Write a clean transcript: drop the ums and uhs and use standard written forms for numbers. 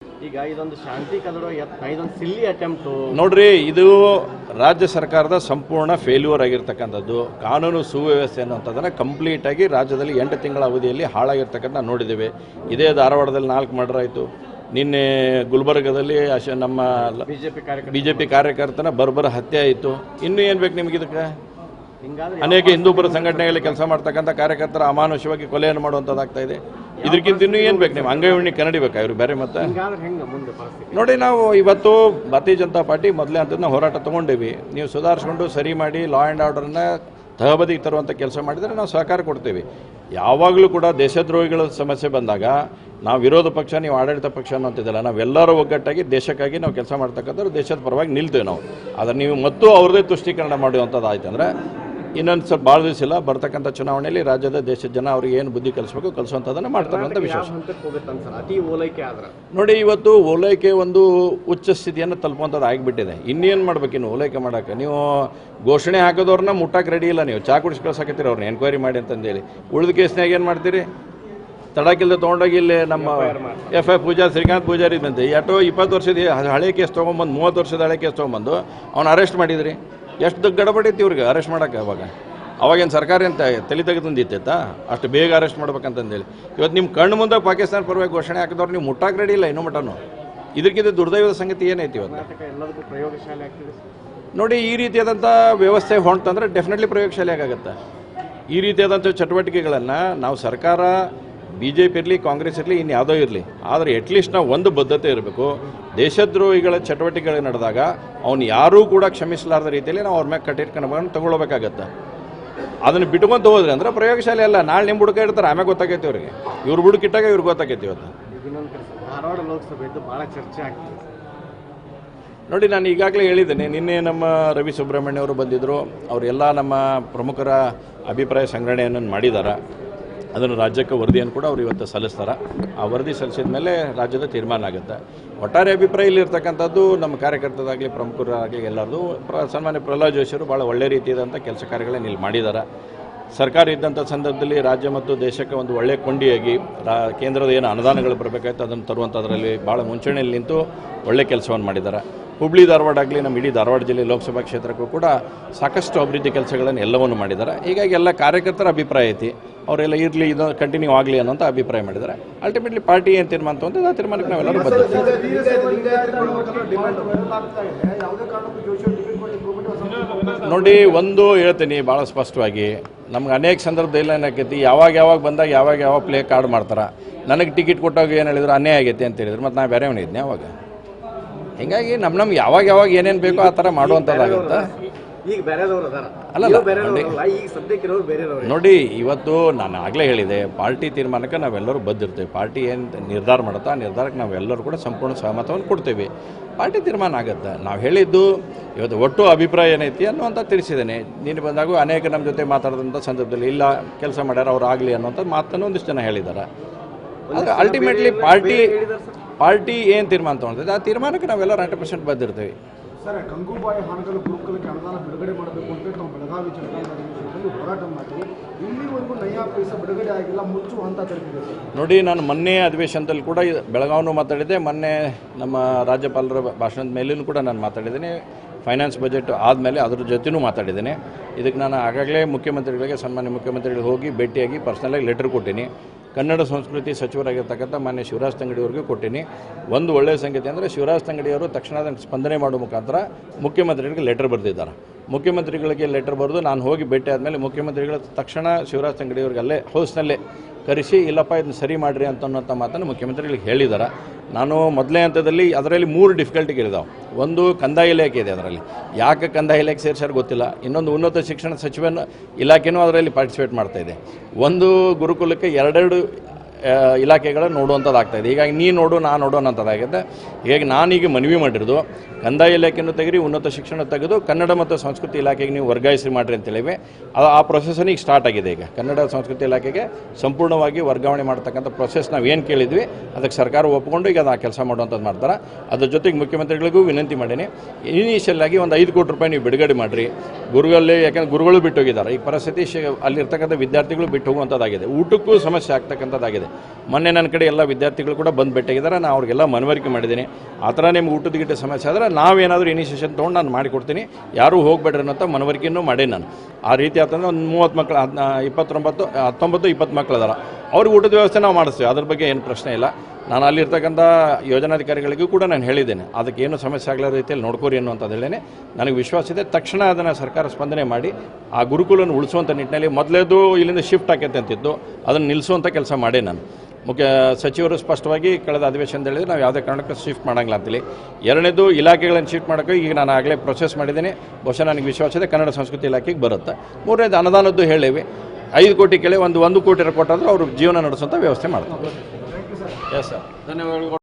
ಈಗ ಇದೊಂದು ಶಾಂತಿ ಕದಡೋ ಇದೊಂದು ಸಿಲ್ಲಿ ಅಟೆಂಪ್ಟು ನೋಡ್ರಿ, ಇದು ರಾಜ್ಯ ಸರ್ಕಾರದ ಸಂಪೂರ್ಣ ಫೇಲ್ಯೂರ್ ಆಗಿರ್ತಕ್ಕಂಥದ್ದು. ಕಾನೂನು ಸುವ್ಯವಸ್ಥೆ ಅನ್ನೋಂಥದ್ದನ್ನು ಕಂಪ್ಲೀಟಾಗಿ ರಾಜ್ಯದಲ್ಲಿ 8 ತಿಂಗಳ ಅವಧಿಯಲ್ಲಿ ಹಾಳಾಗಿರ್ತಕ್ಕಂಥ ನೋಡಿದ್ದೇವೆ. ಇದೇ ಧಾರವಾಡದಲ್ಲಿ 4 ಮರ್ಡರ್ ಆಯಿತು. ನಿನ್ನೆ ಗುಲ್ಬರ್ಗದಲ್ಲಿ ನಮ್ಮ ಬಿಜೆಪಿ ಕಾರ್ಯಕರ್ತನ ಬರ್ಬರ ಹತ್ಯೆ ಆಯಿತು. ಇನ್ನೂ ಏನು ಬೇಕು ನಿಮ್ಗೆ ಇದಕ್ಕೆ? ಅನೇಕ ಹಿಂದೂಪರ ಸಂಘಟನೆಗಳಲ್ಲಿ ಕೆಲಸ ಮಾಡ್ತಕ್ಕಂಥ ಕಾರ್ಯಕರ್ತರ ಅಮಾನುಷವಾಗಿ ಕೊಲೆಯನ್ನು ಮಾಡುವಂಥದ್ದಾಗ್ತಾ ಇದೆ. ಇದಕ್ಕಿಂತ ಇನ್ನೂ ಏನು ಬೇಕು? ನಿಮ್ಮ ಅಂಗೈವಣ್ಣಿ ಕನ್ನಡಿ ಬೇಕಾ ಇವ್ರು ಬೇರೆ? ಮತ್ತೆ ನೋಡಿ, ನಾವು ಇವತ್ತು ಭಾರತೀಯ ಜನತಾ ಪಾರ್ಟಿ ಮೊದಲೇ ಅಂತ ನಾವು ಹೋರಾಟ ತೊಗೊಂಡೇವಿ. ನೀವು ಸುಧಾರಿಸ್ಕೊಂಡು ಸರಿ ಮಾಡಿ ಲಾ ಆ್ಯಂಡ್ ಆರ್ಡರ್ನ ತಹಬದಿಗೆ ತರುವಂಥ ಕೆಲಸ ಮಾಡಿದರೆ ನಾವು ಸಹಕಾರ ಕೊಡ್ತೇವೆ. ಯಾವಾಗಲೂ ಕೂಡ ದೇಶದ್ರೋಹಿಗಳ ಸಮಸ್ಯೆ ಬಂದಾಗ ನಾವು ವಿರೋಧ ಪಕ್ಷ, ನೀವು ಆಡಳಿತ ಪಕ್ಷ ಅನ್ನೋಂತಿದ್ದಲ್ಲ, ನಾವೆಲ್ಲರೂ ಒಗ್ಗಟ್ಟಾಗಿ ದೇಶಕ್ಕಾಗಿ ನಾವು ಕೆಲಸ ಮಾಡ್ತಕ್ಕಂಥವ್ರು ದೇಶದ ಪರವಾಗಿ ನಿಲ್ತೇವೆ ನಾವು. ಆದರೆ ನೀವು ಮತ್ತು ಅವ್ರದ್ದೇ ತುಷ್ಟೀಕರಣ ಮಾಡುವಂಥದ್ದು ಆಯ್ತು ಅಂದರೆ ಇನ್ನೊಂದು ಸ್ವಲ್ಪ ಭಾಳ ದಿವಸ ಇಲ್ಲ, ಬರ್ತಕ್ಕಂಥ ಚುನಾವಣೆಯಲ್ಲಿ ರಾಜ್ಯದ ದೇಶದ ಜನ ಅವ್ರಿಗೆ ಏನು ಬುದ್ಧಿ ಕಲಿಸ್ಬೇಕು ಕಲಿಸುವಂಥದ್ದನ್ನು ಮಾಡ್ತಾರೆ ಅಂತ ವಿಶ್ವಾಸ. ನೋಡಿ, ಇವತ್ತು ಓಲೈಕೆ ಒಂದು ಉಚ್ಚ ಸ್ಥಿತಿಯನ್ನು ತಲುಪುವಂಥದ್ದು ಆಗಿಬಿಟ್ಟಿದೆ. ಇನ್ನೇನು ಮಾಡ್ಬೇಕು ಇನ್ನು ಓಲೈಕೆ ಮಾಡೋಕ್ಕೆ? ನೀವು ಘೋಷಣೆ ಹಾಕೋದವ್ರನ್ನ ಮುಟ್ಟಕ್ಕೆ ರೆಡಿ ಇಲ್ಲ. ನೀವು ಚಾ ಕುಡಿಸಿ ಕಳ್ಸಾಕತ್ತೀರಿ ಅವ್ರನ್ನ ಎನ್ಕ್ವೈರಿ ಮಾಡಿ ಅಂತಂದೇಳಿ. ಉಳಿದ ಕೇಸ್ನಾಗ ಏನು ಮಾಡ್ತೀರಿ? ತಡಕಿಲ್ದ ತೊಗೊಂಡೋಗಿ ಇಲ್ಲಿ ನಮ್ಮ FI ಶ್ರೀಕಾಂತ್ ಪೂಜಾರಿ ಇದ್ದಂತೆ ಎಷ್ಟೋ 20 ವರ್ಷದ ಹಳೆ ಕೇಸ್ ತೊಗೊಂಬಂದು 30 ವರ್ಷದ ಹಳೆ ಕೇಸ್ ತೊಗೊಂಬಂದು ಅವ್ನು ಅರೆಸ್ಟ್ ಮಾಡಿದ್ರಿ. ಎಷ್ಟು ಗಡಬಡಿತ್ತು ಇವ್ರಿಗೆ ಅರೆಸ್ಟ್ ಮಾಡೋಕ್ಕೆ? ಅವಾಗೇನು ಸರ್ಕಾರ ಅಂತ ತಲೆ ತೆಗೆದುಂದಿತ್ತೈತಾ ಅಷ್ಟು ಬೇಗ ಅರೆಸ್ಟ್ ಮಾಡ್ಬೇಕಂತಂದೇಳಿ? ಇವತ್ತು ನಿಮ್ಮ ಕಣ್ಣು ಮುಂದೆ ಪಾಕಿಸ್ತಾನ ಪರವಾಗಿ ಘೋಷಣೆ ಹಾಕಿದವ್ರು ನೀವು ಮುಟ್ಟಕ್ಕೆ ರೆಡಿ ಇಲ್ಲ ಇನ್ನೂ ಮಟನು. ಇದಕ್ಕಿಂತ ದುರ್ದೈವದ ಸಂಗತಿ ಏನೈತಿ ಇವತ್ತು? ನೋಡಿ, ಈ ರೀತಿಯಾದಂಥ ವ್ಯವಸ್ಥೆ ಹೊಂಟಂದ್ರೆ ಡೆಫಿನೆಟ್ಲಿ ಪ್ರಯೋಗಶಾಲೆ ಆಗುತ್ತೆ. ಈ ರೀತಿಯಾದಂಥ ಚಟುವಟಿಕೆಗಳನ್ನು ನಾವು ಸರ್ಕಾರ BJP ಇರಲಿ, ಕಾಂಗ್ರೆಸ್ ಇರಲಿ, ಇನ್ನು ಯಾವುದೋ ಇರಲಿ, ಆದರೆ ಅಟ್ಲೀಸ್ಟ್ ನಾವು ಒಂದು ಬದ್ಧತೆ ಇರಬೇಕು. ದೇಶದ್ರೋಹಿಗಳ ಚಟುವಟಿಕೆಗಳು ನಡೆದಾಗ ಅವ್ನು ಯಾರೂ ಕೂಡ ಕ್ಷಮಿಸಲಾರದ ರೀತಿಯಲ್ಲಿ ನಾವು ಅವ್ರ ಮೇಲೆ ಕಟ್ಟಿಟ್ಟ ಕ್ರಮಗಳನ್ನು ತಗೊಳ್ಬೇಕಾಗತ್ತೆ. ಅದನ್ನು ಬಿಟ್ಕೊಂತ ಹೋದ್ರೆ ಅಂದರೆ ಪ್ರಯೋಗಶಾಲೆ ಅಲ್ಲ. ನಾಳೆ ನಿಮ್ಮ ಬುಡಕ ಇರ್ತಾರೆ, ಆಮೇಲೆ ಗೊತ್ತಾಗೈತಿ ಅವ್ರಿಗೆ. ಇವ್ರು ಬುಡಕಿಟ್ಟಾಗ ಇವ್ರಿಗೆ ಗೊತ್ತಾಗೈತಿ. ಇವತ್ತು ಧಾರವಾಡ ಲೋಕಸಭೆದ್ದು ಭಾಳ ಚರ್ಚೆ ಆಗ್ತದೆ. ನೋಡಿ, ನಾನು ಈಗಾಗಲೇ ಹೇಳಿದ್ದೇನೆ, ನಿನ್ನೆ ನಮ್ಮ ರವಿ ಸುಬ್ರಹ್ಮಣ್ಯ ಅವರು ಬಂದಿದ್ದರು. ಅವರೆಲ್ಲ ನಮ್ಮ ಪ್ರಮುಖರ ಅಭಿಪ್ರಾಯ ಸಂಗ್ರಹಣೆಯನ್ನು ಮಾಡಿದ್ದಾರೆ. ಅದನ್ನು ರಾಜ್ಯಕ್ಕೆ ವರದಿಯನ್ನು ಕೂಡ ಅವರು ಇವತ್ತು ಸಲ್ಲಿಸ್ತಾರೆ. ಆ ವರದಿ ಸಲ್ಲಿಸಿದ ಮೇಲೆ ರಾಜ್ಯದ ತೀರ್ಮಾನ ಆಗುತ್ತೆ. ಒಟ್ಟಾರೆ ಅಭಿಪ್ರಾಯ ಇಲ್ಲಿರ್ತಕ್ಕಂಥದ್ದು ನಮ್ಮ ಕಾರ್ಯಕರ್ತರಾಗಲಿ, ಪ್ರಮುಖರಾಗಲಿ ಎಲ್ಲರದು ಸನ್ಮಾನ್ಯ ಪ್ರಹ್ಲಾದ್ ಜೋಶಿಯವರು ಭಾಳ ಒಳ್ಳೆ ರೀತಿಯಾದಂಥ ಕೆಲಸ ಕಾರ್ಯಗಳನ್ನು ಇಲ್ಲಿ ಮಾಡಿದ್ದಾರೆ. ಸರ್ಕಾರ ಇದ್ದಂಥ ಸಂದರ್ಭದಲ್ಲಿ ರಾಜ್ಯ ಮತ್ತು ದೇಶಕ್ಕೆ ಒಂದು ಒಳ್ಳೆಯ ಕೊಂಡಿಯಾಗಿ ಕೇಂದ್ರದ ಏನು ಅನುದಾನಗಳು ಬರಬೇಕಾಯ್ತು ಅದನ್ನು ತರುವಂಥದ್ರಲ್ಲಿ ಭಾಳ ಮುಂಚೂಣಿಯಲ್ಲಿ ನಿಂತು ಒಳ್ಳೆ ಕೆಲಸವನ್ನು ಮಾಡಿದ್ದಾರೆ. ಹುಬ್ಳಿ ಧಾರವಾಡ ಆಗಲಿ, ನಮ್ಮ ಇಡೀ ಧಾರವಾಡ ಜಿಲ್ಲೆ ಲೋಕಸಭಾ ಕ್ಷೇತ್ರಕ್ಕೂ ಕೂಡ ಸಾಕಷ್ಟು ಅಭಿವೃದ್ಧಿ ಕೆಲಸಗಳನ್ನು ಎಲ್ಲವನ್ನು ಮಾಡಿದ್ದಾರೆ. ಹೀಗಾಗಿ ಎಲ್ಲ ಕಾರ್ಯಕರ್ತರ ಅಭಿಪ್ರಾಯ ಐತಿ, ಅವರೆಲ್ಲ ಇರಲಿ, ಇದು ಕಂಟಿನ್ಯೂ ಆಗಲಿ ಅನ್ನೋಂಥ ಅಭಿಪ್ರಾಯ ಮಾಡಿದ್ದಾರೆ. ಅಲ್ಟಿಮೇಟ್ಲಿ ಪಾರ್ಟಿ ಏನು ತೀರ್ಮಾನ ತೊಗೊಂಡು ಆ ತೀರ್ಮಾನಕ್ಕೆ ನಾವೆಲ್ಲರೂ ಬದ್ಧತೆ. ನೋಡಿ, ಒಂದು ಹೇಳ್ತೀನಿ ಭಾಳ ಸ್ಪಷ್ಟವಾಗಿ, ನಮ್ಗೆ ಅನೇಕ ಸಂದರ್ಭದಲ್ಲಿ ಏನಾಕೈತಿ, ಯಾವಾಗ ಬಂದಾಗ ಯಾವ ಪ್ಲೇ ಕಾರ್ಡ್ ಮಾಡ್ತಾರೆ. ನನಗೆ ಟಿಕೆಟ್ ಕೊಟ್ಟಾಗ ಏನು ಹೇಳಿದ್ರು ಅನ್ಯಾಯ ಆಗೈತೆ ಅಂತ ಹೇಳಿದ್ರು, ಮತ್ತು ನಾನು ಬೇರೆ ಇದ್ದೆ ಅವಾಗ. ಹೀಗಾಗಿ ನಮ್ಗೆ ಯಾವಾಗ ಏನೇನು ಬೇಕೋ ಆ ಥರ ಮಾಡುವಂಥದ್ದಾಗುತ್ತೆ. ನೋಡಿ, ಇವತ್ತು ನಾನು ಆಗಲೇ ಹೇಳಿದೆ, ಪಾರ್ಟಿ ತೀರ್ಮಾನಕ್ಕೆ ನಾವೆಲ್ಲರೂ ಬದ್ದಿರ್ತೇವೆ. ಪಾರ್ಟಿ ಏನು ನಿರ್ಧಾರ ಮಾಡುತ್ತಾ ಆ ನಿರ್ಧಾರಕ್ಕೆ ನಾವೆಲ್ಲರೂ ಕೂಡ ಸಂಪೂರ್ಣ ಸಹಮತವನ್ನು ಕೊಡ್ತೇವೆ. ಪಾರ್ಟಿ ತೀರ್ಮಾನ ಆಗುತ್ತೆ. ನಾವು ಹೇಳಿದ್ದು ಇವತ್ತು ಒಟ್ಟು ಅಭಿಪ್ರಾಯ ಏನೈತಿ ಅನ್ನುವಂಥ ತಿಳಿಸಿದ್ದೇನೆ. ನೀನು ಬಂದಾಗ ಅನೇಕ ನಮ್ಮ ಜೊತೆ ಮಾತಾಡಿದಂಥ ಸಂದರ್ಭದಲ್ಲಿ ಇಲ್ಲ ಕೆಲಸ ಮಾಡ್ಯಾರ ಅವ್ರು ಆಗಲಿ ಅನ್ನೋಂಥ ಮಾತನ್ನು ಒಂದಿಷ್ಟು ಜನ ಹೇಳಿದ್ದಾರೆ. ಆದರೆ ಅಲ್ಟಿಮೇಟ್ಲಿ ಪಾರ್ಟಿ ಏನು ತೀರ್ಮಾನ ತೊಗೊಳ್ತೈತೆ ಆ ತೀರ್ಮಾನಕ್ಕೆ ನಾವೆಲ್ಲ 100% ಬದ್ದಿರ್ತೇವೆ. ಸರ್, ಗಂಗೂಬಾಯಿ ಹಾನಗಲ್ ಗುರುಕುಲಕ್ಕೆ ಅನುದಾನ ಬಿಡುಗಡೆ ಮಾಡಬೇಕು ಅಂತ ನಾವು ಬೆಳಗಾವಿ ಜನತಾದಳದಲ್ಲಿ ಹೋರಾಟ ಮಾಡ್ತೀವಿ. ಇಲ್ಲಿವರೆಗೂ ನಯಾ ಪೈಸೆ ಬಿಡುಗಡೆ ಆಗಿಲ್ಲ, ಮುಚ್ಚುವ ಹಂತ ತಲುಪಿದೆ. ನೋಡಿ, ನಾನು ಮೊನ್ನೆ ಅಧಿವೇಶನದಲ್ಲಿ ಕೂಡ ಬೆಳಗಾವಿನೂ ಮಾತಾಡಿದೆ, ಮೊನ್ನೆ ನಮ್ಮ ರಾಜ್ಯಪಾಲರ ಭಾಷಣದ ಮೇಲೂ ಕೂಡ ನಾನು ಮಾತಾಡಿದ್ದೇನೆ. ಫೈನಾನ್ಸ್ ಬಜೆಟ್ ಆದಮೇಲೆ ಅದ್ರ ಜೊತೆನೂ ಮಾತಾಡಿದ್ದೇನೆ. ಇದಕ್ಕೆ ನಾನು ಆಗಾಗಲೇ ಮುಖ್ಯಮಂತ್ರಿಗಳಿಗೆ, ಸನ್ಮಾನ್ಯ ಮುಖ್ಯಮಂತ್ರಿಗಳಿಗೆ ಹೋಗಿ ಭೇಟಿಯಾಗಿ ಪರ್ಸ್ನಲಾಗಿ ಲೆಟರ್ ಕೊಟ್ಟೀನಿ. ಕನ್ನಡ ಸಂಸ್ಕೃತಿ ಸಚಿವರಾಗಿರ್ತಕ್ಕಂಥ ಮಾನ್ಯ ಶಿವರಾಜ್ ತಂಗಡಿಯವ್ರಿಗೂ ಕೊಟ್ಟೀನಿ. ಒಂದು ಒಳ್ಳೆಯ ಸಂಗತಿ ಅಂದರೆ ಶಿವರಾಜ್ ತಂಗಡಿಯವರು ತಕ್ಷಣ ಅದನ್ನು ಸ್ಪಂದನೆ ಮಾಡುವ ಮುಖಾಂತರ ಮುಖ್ಯಮಂತ್ರಿಗಳಿಗೆ ಲೆಟರ್ ಬರೆದಿದ್ದಾರೆ. ಮುಖ್ಯಮಂತ್ರಿಗಳಿಗೆ ಲೆಟರ್ ಬರೆದು ನಾನು ಹೋಗಿ ಭೇಟಿ ಆದಮೇಲೆ ಮುಖ್ಯಮಂತ್ರಿಗಳು ತಕ್ಷಣ ಶಿವರಾಜ್ ತಂಗಡಿಯವ್ರಿಗೆ ಅಲ್ಲೇ ಹೌಸ್ನಲ್ಲೇ ಕರೆಸಿ ಇಲ್ಲಪ್ಪ ಇದನ್ನು ಸರಿ ಮಾಡಿರಿ ಅಂತನ್ನೋಂಥ ಮಾತನ್ನು ಮುಖ್ಯಮಂತ್ರಿಗಳಿಗೆ ಹೇಳಿದ್ದಾರೆ. ನಾನು ಮೊದಲನೇ ಹಂತದಲ್ಲಿ ಅದರಲ್ಲಿ 3 ಡಿಫಿಕಲ್ಟಿಗಳಿದಾವೆ. ಒಂದು ಕಂದಾಯ ಇಲಾಖೆ ಇದೆ, ಅದರಲ್ಲಿ ಯಾಕೆ ಕಂದಾಯ ಇಲಾಖೆ ಸೇರಿಸಾರು ಗೊತ್ತಿಲ್ಲ. ಇನ್ನೊಂದು ಉನ್ನತ ಶಿಕ್ಷಣ ಸಚಿವನ ಇಲಾಖೆನೂ ಅದರಲ್ಲಿ ಪಾರ್ಟಿಸಿಪೇಟ್ ಮಾಡ್ತಾಯಿದೆ. ಒಂದು ಗುರುಕುಲಕ್ಕೆ 2 ಇಲಾಖೆಗಳನ್ನು ನೋಡುವಂಥದ್ದಾಗ್ತಾಯಿದೆ. ಹೀಗಾಗಿ ನೀ ನೋಡು ನಾ ನೋಡು ಅನ್ನೋಂಥದ್ದಾಗಿದೆ. ಹೀಗಾಗಿ ನಾನೀಗ ಮನವಿ ಮಾಡಿರೋದು ಕಂದಾಯ ಇಲಾಖೆಯನ್ನು ತೆಗೆದು ಉನ್ನತ ಶಿಕ್ಷಣ ತೆಗೆದು ಕನ್ನಡ ಮತ್ತು ಸಂಸ್ಕೃತಿ ಇಲಾಖೆಗೆ ನೀವು ವರ್ಗಾಯಿಸಿ ಮಾಡಿರಿ ಅಂತೇಳಿವೆ. ಆ ಪ್ರೊಸೆಸನ್ನು ಈಗ ಸ್ಟಾರ್ಟ್ ಆಗಿದೆ. ಈಗ ಕನ್ನಡ ಸಂಸ್ಕೃತಿ ಇಲಾಖೆಗೆ ಸಂಪೂರ್ಣವಾಗಿ ವರ್ಗಾವಣೆ ಮಾಡ್ತಕ್ಕಂಥ ಪ್ರೊಸೆಸ್ ನಾವು ಏನು ಕೇಳಿದ್ವಿ ಅದಕ್ಕೆ ಸರ್ಕಾರ ಒಪ್ಪಿಕೊಂಡು ಈಗ ಅದು ಆ ಕೆಲಸ ಮಾಡುವಂಥದ್ದು ಮಾಡ್ತಾರೆ. ಅದ್ರ ಜೊತೆಗೆ ಮುಖ್ಯಮಂತ್ರಿಗಳಿಗೂ ವಿನಂತಿ ಮಾಡೀನಿ, ಇನಿಷಿಯಲ್ ಆಗಿ ಒಂದು 5 ಕೋಟಿ ರೂಪಾಯಿ ನೀವು ಬಿಡುಗಡೆ ಮಾಡಿರಿ ಗುರುಗಳಲ್ಲಿ. ಯಾಕಂದರೆ ಗುರುಗಳು ಬಿಟ್ಟು ಹೋಗಿದ್ದಾರೆ. ಈ ಪರಿಸ್ಥಿತಿ ಅಲ್ಲಿರ್ತಕ್ಕಂಥ ವಿದ್ಯಾರ್ಥಿಗಳು ಬಿಟ್ಟು ಹೋಗುವಂಥದ್ದಾಗಿದೆ. ಊಟಕ್ಕೂ ಸಮಸ್ಯೆ ಆಗ್ತಕ್ಕಂಥದ್ದಾಗಿದೆ. ಮೊನ್ನೆ ನನ್ನ ಕಡೆ ಎಲ್ಲ ವಿದ್ಯಾರ್ಥಿಗಳು ಕೂಡ ಬಂದು ಭೇಟಿಯಾಗಿದ್ದಾರೆ. ನಾನು ಅವ್ರಿಗೆಲ್ಲ ಮನವರಿಕೆ ಮಾಡಿದ್ದೀನಿ. ಆ ಥರ ನಿಮ್ಗೆ ಊಟದ ಗಿಟ್ಟ ಸಮಸ್ಯೆ ಆದರೆ ನಾವೇನಾದರೂ ಇನಿಷಿಯೇಷನ್ ತೊಗೊಂಡು ನಾನು ಮಾಡಿಕೊಡ್ತೀನಿ, ಯಾರೂ ಹೋಗಬೇಡ್ರಿ ಅನ್ನೋಂಥ ಮನವರಿಕೆಯೂ ಮಾಡೇನಿ ನಾನು. ಆ ರೀತಿ ಆತಂದ್ರೆ ಒಂದು 30 ಮಕ್ಕಳು 19-20 ಮಕ್ಕಳು ಅದಾರ, ಅವ್ರಿಗೆ ಊಟದ ವ್ಯವಸ್ಥೆ ನಾವು ಮಾಡಿಸ್ತೀವಿ. ಅದ್ರ ಬಗ್ಗೆ ಏನು ಪ್ರಶ್ನೆ ಇಲ್ಲ. ನಾನು ಅಲ್ಲಿರ್ತಕ್ಕಂಥ ಯೋಜನಾಧಿಕಾರಿಗಳಿಗೂ ಕೂಡ ನಾನು ಹೇಳಿದ್ದೇನೆ, ಅದಕ್ಕೆ ಏನು ಸಮಸ್ಯೆ ಆಗಲ ರೀತಿಯಲ್ಲಿ ನೋಡ್ಕೋರಿ ಅನ್ನುವಂಥದ್ದು ಹೇಳೇನೆ. ನನಗೆ ವಿಶ್ವಾಸ ಇದೆ, ತಕ್ಷಣ ಅದನ್ನು ಸರ್ಕಾರ ಸ್ಪಂದನೆ ಮಾಡಿ ಆ ಗುರುಕುಲನ್ನು ಉಳಿಸುವಂಥ ನಿಟ್ಟಿನಲ್ಲಿ ಮೊದಲೇದು ಇಲ್ಲಿಂದ ಶಿಫ್ಟ್ ಆಕೈತೆ ಅಂತಿದ್ದು, ಅದನ್ನು ನಿಲ್ಲಿಸುವಂಥ ಕೆಲಸ ಮಾಡೇ ನಾನು. ಮುಖ್ಯ ಸಚಿವರು ಸ್ಪಷ್ಟವಾಗಿ ಕಳೆದ ಅಧಿವೇಶನದಲ್ಲಿ ಹೇಳಿದ್ರೆ ನಾವು ಯಾವುದೇ ಕಾರಣಕ್ಕೂ ಶಿಫ್ಟ್ ಮಾಡೋಂಗಿಲ್ಲ ಅಂತೇಳಿ. ಎರಡನೇದು ಇಲಾಖೆಗಳನ್ನು ಶಿಫ್ಟ್ ಮಾಡೋಕ್ಕೆ ಈಗ ನಾನು ಆಗಲೇ ಪ್ರೊಸೆಸ್ ಮಾಡಿದ್ದೀನಿ. ಬಹುಶಃ ನನಗೆ ವಿಶ್ವಾಸ ಇದೆ ಕನ್ನಡ ಸಂಸ್ಕೃತಿ ಇಲಾಖೆಗೆ ಬರುತ್ತೆ. ಮೂರನೇದು ಅನುದಾನದ್ದು ಹೇಳೇವಿ, 5 ಕೋಟಿ ಕೇಳಿ 1 ಕೋಟಿ ಕೊಟ್ಟಾದ್ರೆ ಅವರು ಜೀವನ ನಡೆಸುವಂಥ ವ್ಯವಸ್ಥೆ ಮಾಡ್ತಾರೆ. ಎಸ್ ಸರ್, ಧನ್ಯವಾದಗಳು.